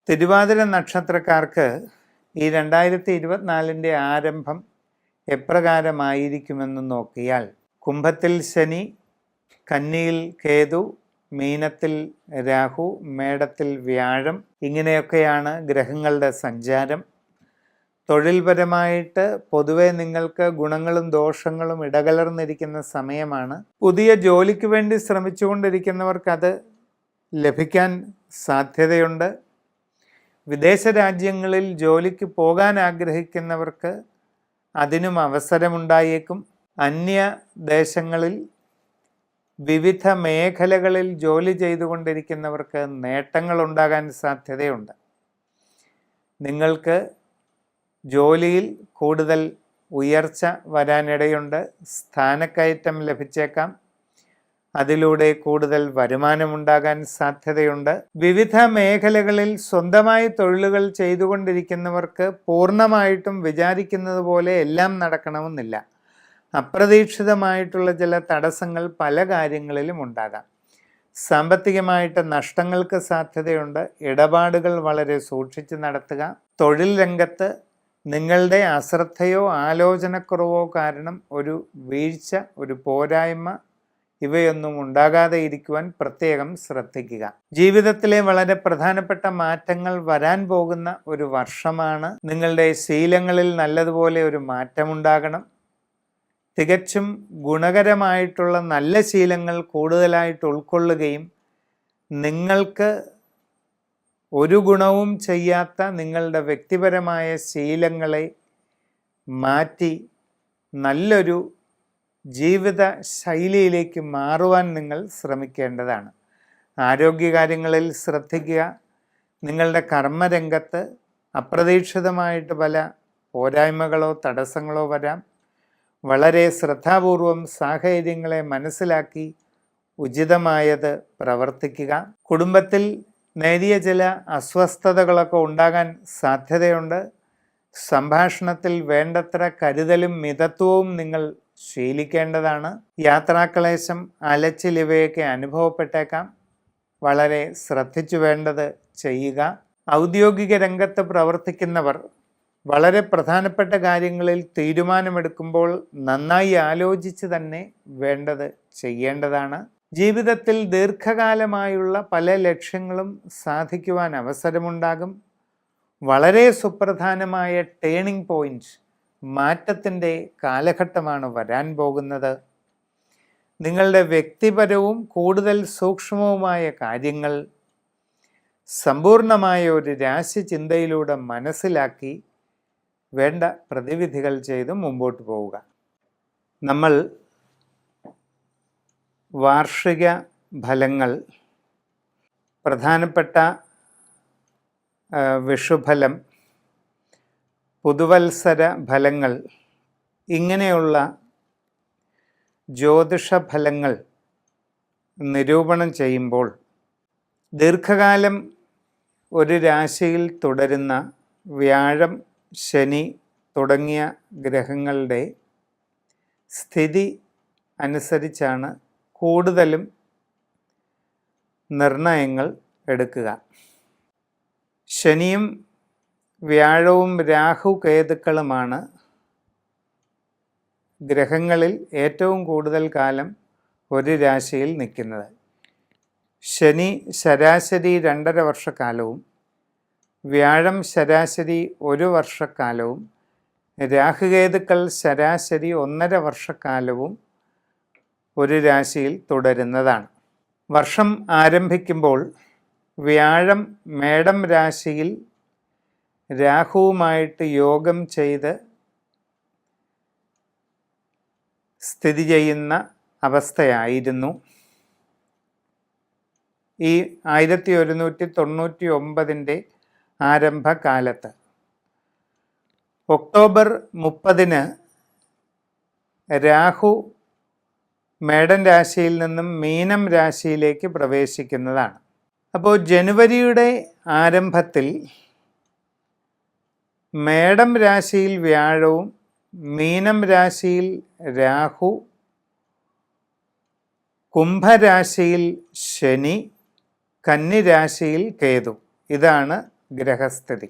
തിരുവാതിര നക്ഷത്രക്കാർക്ക് ഈ 2024 ആരംഭം എപ്രകാരമായിരിക്കുമെന്ന് നോക്കിയാൽ, കുംഭത്തിൽ ശനി, കന്നിയിൽ കേതു, മീനത്തിൽ രാഹു, മേടത്തിൽ വ്യാഴം, ഇങ്ങനെയൊക്കെയാണ് ഗ്രഹങ്ങളുടെ സഞ്ചാരം. തൊഴിൽപരമായിട്ട് പൊതുവെ നിങ്ങൾക്ക് ഗുണങ്ങളും ദോഷങ്ങളും ഇടകലർന്നിരിക്കുന്ന സമയമാണ്. പുതിയ ജോലിക്ക് വേണ്ടി ശ്രമിച്ചുകൊണ്ടിരിക്കുന്നവർക്കത് ലഭിക്കാൻ സാധ്യതയുണ്ട്. വിദേശ രാജ്യങ്ങളിൽ ജോലിക്ക് പോകാൻ ആഗ്രഹിക്കുന്നവർക്ക് അതിനും അവസരമുണ്ടായേക്കും. അന്യദേശങ്ങളിൽ വിവിധ മേഖലകളിൽ ജോലി ചെയ്തുകൊണ്ടിരിക്കുന്നവർക്ക് നേട്ടങ്ങളുണ്ടാകാൻ സാധ്യതയുണ്ട്. നിങ്ങൾക്ക് ജോലിയിൽ കൂടുതൽ ഉയർച്ച വരാനിടയുണ്ട്. സ്ഥാനക്കയറ്റം ലഭിച്ചേക്കാം. അതിലൂടെ കൂടുതൽ വരുമാനമുണ്ടാകാൻ സാധ്യതയുണ്ട്. വിവിധ മേഖലകളിൽ സ്വന്തമായി തൊഴിലുകൾ ചെയ്തുകൊണ്ടിരിക്കുന്നവർക്ക് പൂർണ്ണമായിട്ടും വിചാരിക്കുന്നത് പോലെ എല്ലാം നടക്കണമെന്നില്ല. അപ്രതീക്ഷിതമായിട്ടുള്ള ചില തടസ്സങ്ങൾ പല കാര്യങ്ങളിലും ഉണ്ടാകാം. സാമ്പത്തികമായിട്ട് നഷ്ടങ്ങൾക്ക് സാധ്യതയുണ്ട്. ഇടപാടുകൾ വളരെ സൂക്ഷിച്ച് നടത്തുക. തൊഴിൽ രംഗത്ത് നിങ്ങളുടെ അശ്രദ്ധയോ ആലോചനക്കുറവോ കാരണം ഒരു വീഴ്ച, ഒരു പോരായ്മ ഇവയൊന്നും ഉണ്ടാകാതെ ഇരിക്കുവാൻ പ്രത്യേകം ശ്രദ്ധിക്കുക. ജീവിതത്തിലെ വളരെ പ്രധാനപ്പെട്ട മാറ്റങ്ങൾ വരാൻ പോകുന്ന ഒരു വർഷമാണ്. നിങ്ങളുടെ ശീലങ്ങളിൽ നല്ലതുപോലെ ഒരു മാറ്റമുണ്ടാകണം. തികച്ചും ഗുണകരമായിട്ടുള്ള നല്ല ശീലങ്ങൾ കൂടുതലായിട്ട് ഉൾക്കൊള്ളുകയും നിങ്ങൾക്ക് ഒരു ഗുണവും ചെയ്യാത്ത നിങ്ങളുടെ വ്യക്തിപരമായ ശീലങ്ങളെ മാറ്റി നല്ലൊരു ജീവിത ശൈലിയിലേക്ക് മാറുവാൻ നിങ്ങൾ ശ്രമിക്കേണ്ടതാണ്. ആരോഗ്യകാര്യങ്ങളിൽ ശ്രദ്ധിക്കുക. നിങ്ങളുടെ കർമ്മരംഗത്ത് അപ്രതീക്ഷിതമായിട്ട് പല പോരായ്മകളോ തടസ്സങ്ങളോ വരാം. വളരെ ശ്രദ്ധാപൂർവം സാഹചര്യങ്ങളെ മനസ്സിലാക്കി ഉചിതമായത് പ്രവർത്തിക്കുക. കുടുംബത്തിൽ നേരിയ ചില അസ്വസ്ഥതകളൊക്കെ ഉണ്ടാകാൻ സാധ്യതയുണ്ട്. സംഭാഷണത്തിൽ വേണ്ടത്ര കരുതലും മിതത്വവും നിങ്ങൾ ശീലിക്കേണ്ടതാണ്. യാത്രാക്ലേശം, അലച്ചിൽ ഇവയൊക്കെ അനുഭവപ്പെട്ടേക്കാം. വളരെ ശ്രദ്ധിച്ചു വേണ്ടത് ചെയ്യുക. ഔദ്യോഗിക രംഗത്ത് പ്രവർത്തിക്കുന്നവർ വളരെ പ്രധാനപ്പെട്ട കാര്യങ്ങളിൽ തീരുമാനമെടുക്കുമ്പോൾ നന്നായി ആലോചിച്ച് തന്നെ വേണ്ടത് ചെയ്യേണ്ടതാണ്. ജീവിതത്തിൽ ദീർഘകാലമായുള്ള പല ലക്ഷ്യങ്ങളും സാധിക്കുവാൻ അവസരമുണ്ടാകും. വളരെ സുപ്രധാനമായ ടേണിംഗ് പോയിന്റ്, മാറ്റത്തിൻ്റെ കാലഘട്ടമാണ് വരാൻ പോകുന്നത്. നിങ്ങളുടെ വ്യക്തിപരവും കൂടുതൽ സൂക്ഷ്മവുമായ കാര്യങ്ങൾ സമ്പൂർണമായ ഒരു രാശിചിന്തയിലൂടെ മനസ്സിലാക്കി വേണ്ട പ്രതിവിധികൾ ചെയ്ത് മുമ്പോട്ട് പോവുക. നമ്മൾ വാർഷിക ഫലങ്ങൾ, പ്രധാനപ്പെട്ട വിഷുഫലം, പുതുവത്സര ഫലങ്ങൾ, ഇങ്ങനെയുള്ള ജ്യോതിഷ ഫലങ്ങൾ നിരൂപണം ചെയ്യുമ്പോൾ ദീർഘകാലം ഒരു രാശിയിൽ തുടരുന്ന വ്യാഴം, ശനി തുടങ്ങിയ ഗ്രഹങ്ങളുടെ സ്ഥിതി അനുസരിച്ചാണ് കൂടുതലും നിർണയങ്ങൾ എടുക്കുക. ശനിയും വ്യാഴവും രാഹു കേതുക്കളുമാണ് ഗ്രഹങ്ങളിൽ ഏറ്റവും കൂടുതൽ കാലം ഒരു രാശിയിൽ നിൽക്കുന്നത്. ശനി ശരാശരി 2.5 വർഷക്കാലവും വ്യാഴം ശരാശരി 1 വർഷക്കാലവും രാഹുകേതുക്കൾ ശരാശരി 1.5 വർഷക്കാലവും ഒരു രാശിയിൽ തുടരുന്നതാണ്. വർഷം ആരംഭിക്കുമ്പോൾ വ്യാഴം മേടം രാശിയിൽ രാഹുവുമായിട്ട് യോഗം ചെയ്ത് സ്ഥിതി ചെയ്യുന്ന അവസ്ഥയായിരുന്നു. ഈ 1199 ആരംഭകാലത്ത് ഒക്ടോബർ 30 രാഹു മേടൻ രാശിയിൽ നിന്നും മീനം രാശിയിലേക്ക് പ്രവേശിക്കുന്നതാണ്. അപ്പോൾ ജനുവരിയുടെ ആരംഭത്തിൽ മേടം രാശിയിൽ വ്യാഴവും മീനം രാശിയിൽ രാഹു, കുംഭരാശിയിൽ ശനി, കന്നി രാശിയിൽ കേതു, ഇതാണ് ഗ്രഹസ്ഥിതി.